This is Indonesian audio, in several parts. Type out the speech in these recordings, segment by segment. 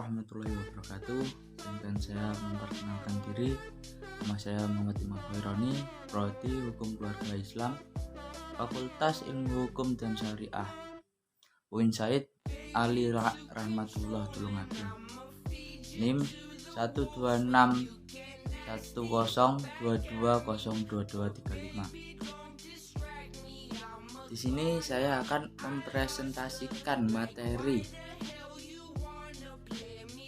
warahmatullahi wabarakatuh. Dan saya memperkenalkan diri. Nama saya Muhammad Imam Khaironi, Prodi Hukum Keluarga Islam, Fakultas Ilmu Hukum dan Syariah, UIN Said Ali Rahmatullah Tulungagung. NIM 12610220235. Di sini saya akan mempresentasikan materi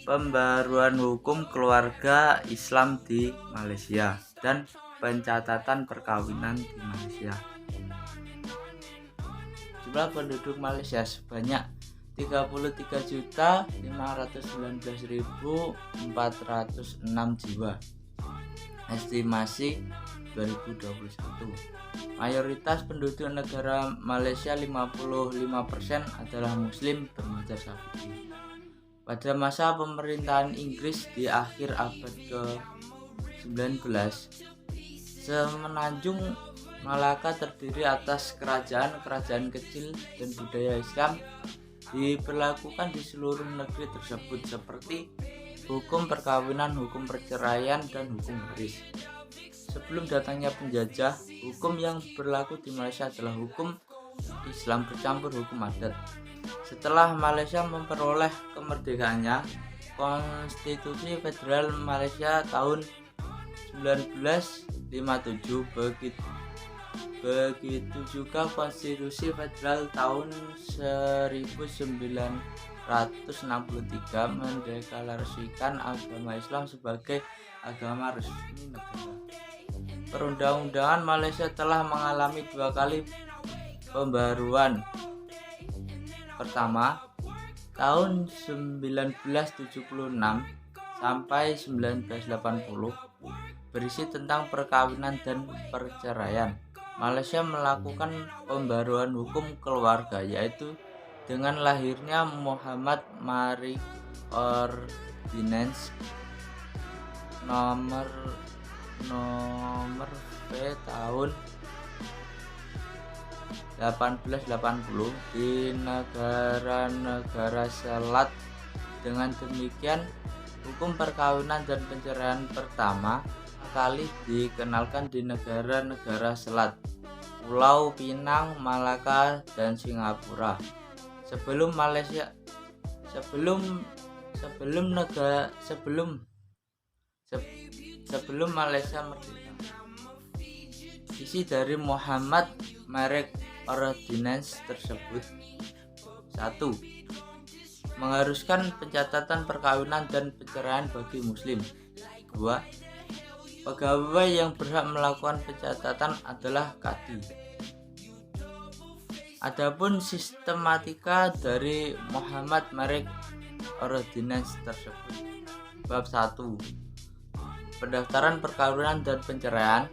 pembaruan hukum keluarga Islam di Malaysia dan pencatatan perkawinan di Malaysia. Jumlah penduduk Malaysia sebanyak 33.519.406 jiwa. Estimasi 2021. Mayoritas penduduk negara Malaysia 55% adalah muslim bermadzhab Syafi'i. Pada masa pemerintahan Inggris di akhir abad ke-19, Semenanjung Malaka terdiri atas kerajaan-kerajaan kecil dan budaya Islam diberlakukan di seluruh negeri tersebut seperti hukum perkawinan, hukum perceraian, dan hukum waris. Sebelum datangnya penjajah, hukum yang berlaku di Malaysia adalah hukum Islam bercampur hukum adat. Setelah Malaysia memperoleh kemerdekaannya, Konstitusi Federal Malaysia tahun 1957 begitu juga Konstitusi Federal tahun 1963 mendeklarasikan agama Islam sebagai agama resmi negara. Perundang-undangan Malaysia telah mengalami dua kali pembaruan. Pertama, tahun 1976 sampai 1980 berisi tentang perkawinan dan perceraian. Malaysia melakukan pembaruan hukum keluarga yaitu dengan lahirnya Muhammad Marriage Ordinance nomor V tahun 1880 di negara-negara Selat. Dengan demikian, hukum perkawinan dan perceraian pertama kali dikenalkan di negara-negara Selat, Pulau Pinang, Malaka, dan Singapura. Sebelum Malaysia merdeka. Isi dari Muhammad Marriage Ordinance tersebut: 1. Mengharuskan pencatatan perkawinan dan perceraian bagi muslim. 2. Pegawai yang berhak melakukan pencatatan adalah kadi. Adapun sistematika dari Muhammad Marriage Ordinance tersebut: Bab 1. Pendaftaran perkawinan dan perceraian,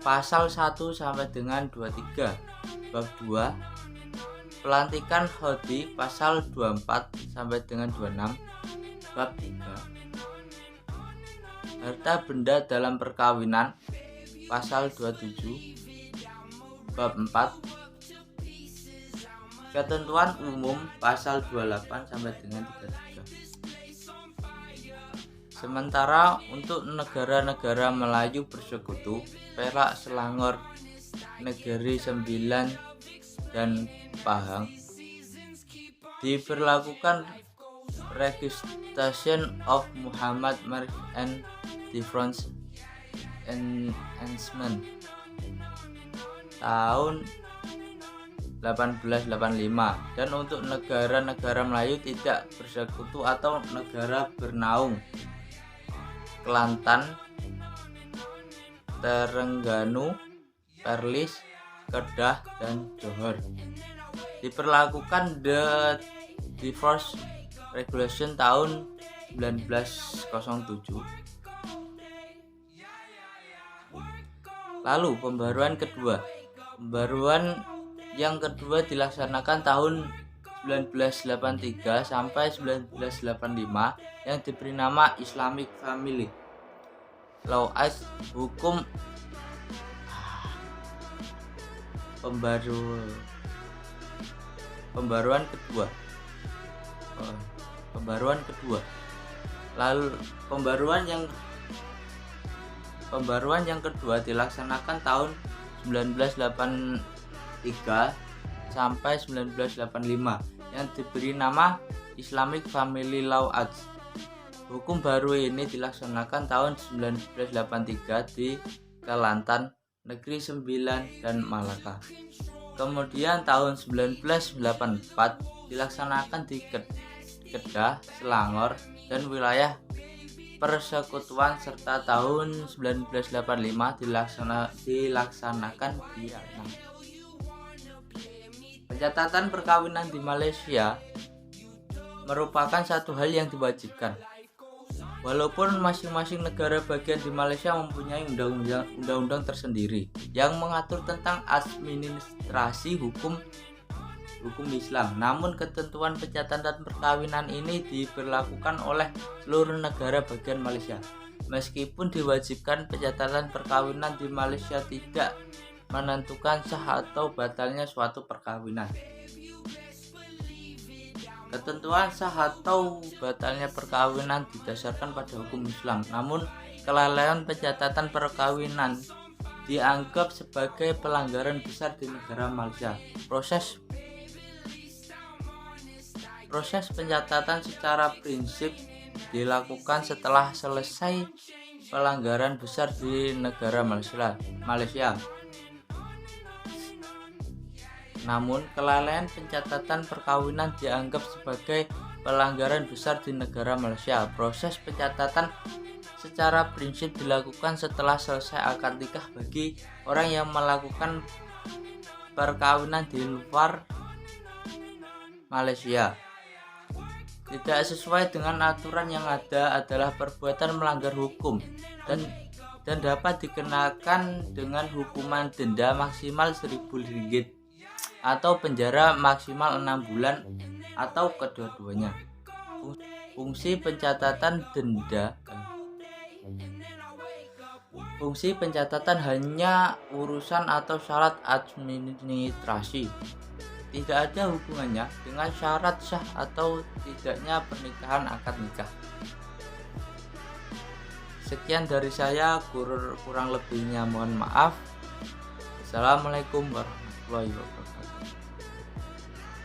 pasal 1 sampai dengan 23. Bab 2. Pelantikan khodi, pasal 24 sampai dengan 26. Bab 3. Harta benda dalam perkawinan, pasal 27. Bab 4. Ketentuan umum, pasal 28 sampai dengan 33. Sementara untuk negara-negara Melayu Bersekutu, Perak, Selangor, Negeri Sembilan, dan Pahang diberlakukan Registration of Muhammad Marriage and Difference Enhancement tahun 1885, dan untuk negara-negara Melayu tidak bersekutu atau negara bernaung, Kelantan, Terengganu, Perlis, Kedah, dan Johor diperlakukan The Divorce Regulation tahun 1907. Lalu pembaruan kedua. Pembaruan yang kedua dilaksanakan tahun 1983 sampai 1985 yang diberi nama Islamic Family Law Act. Hukum pembaruan kedua pembaruan kedua. Lalu pembaruan yang kedua dilaksanakan tahun 1983 sampai 1985 yang diberi nama Islamic Family Law Act. Hukum baru ini dilaksanakan tahun 1983 di Kelantan, Negeri Sembilan, dan Malaka. Kemudian tahun 1984 dilaksanakan di Kedah, Selangor, dan wilayah Persekutuan, serta tahun 1985 dilaksanakan di Vietnam. Pencatatan perkawinan di Malaysia merupakan satu hal yang diwajibkan. Walaupun masing-masing negara bagian di Malaysia mempunyai undang-undang tersendiri yang mengatur tentang administrasi hukum Islam, namun ketentuan pencatatan perkawinan ini diberlakukan oleh seluruh negara bagian Malaysia. Meskipun diwajibkan, pencatatan perkawinan di Malaysia tidak menentukan sah atau batalnya suatu perkawinan. Ketentuan sah atau batalnya perkawinan didasarkan pada hukum Islam, namun kelalaian pencatatan perkawinan dianggap sebagai pelanggaran besar di negara Malaysia. Proses pencatatan secara prinsip dilakukan setelah selesai pelanggaran besar di negara Malaysia. Namun, kelalaian pencatatan perkawinan dianggap sebagai pelanggaran besar di negara Malaysia. Proses pencatatan secara prinsip dilakukan setelah selesai akad nikah bagi orang yang melakukan perkawinan di luar Malaysia. Tidak sesuai dengan aturan yang ada adalah perbuatan melanggar hukum dan dapat dikenakan dengan hukuman denda maksimal RM1.000 atau penjara maksimal 6 bulan atau kedua-duanya. Fungsi pencatatan hanya urusan atau syarat administrasi. Tidak ada hubungannya dengan syarat sah atau tidaknya pernikahan akad nikah. Sekian dari saya, kurang lebihnya mohon maaf. Assalamualaikum warahmatullahi wabarakatuh.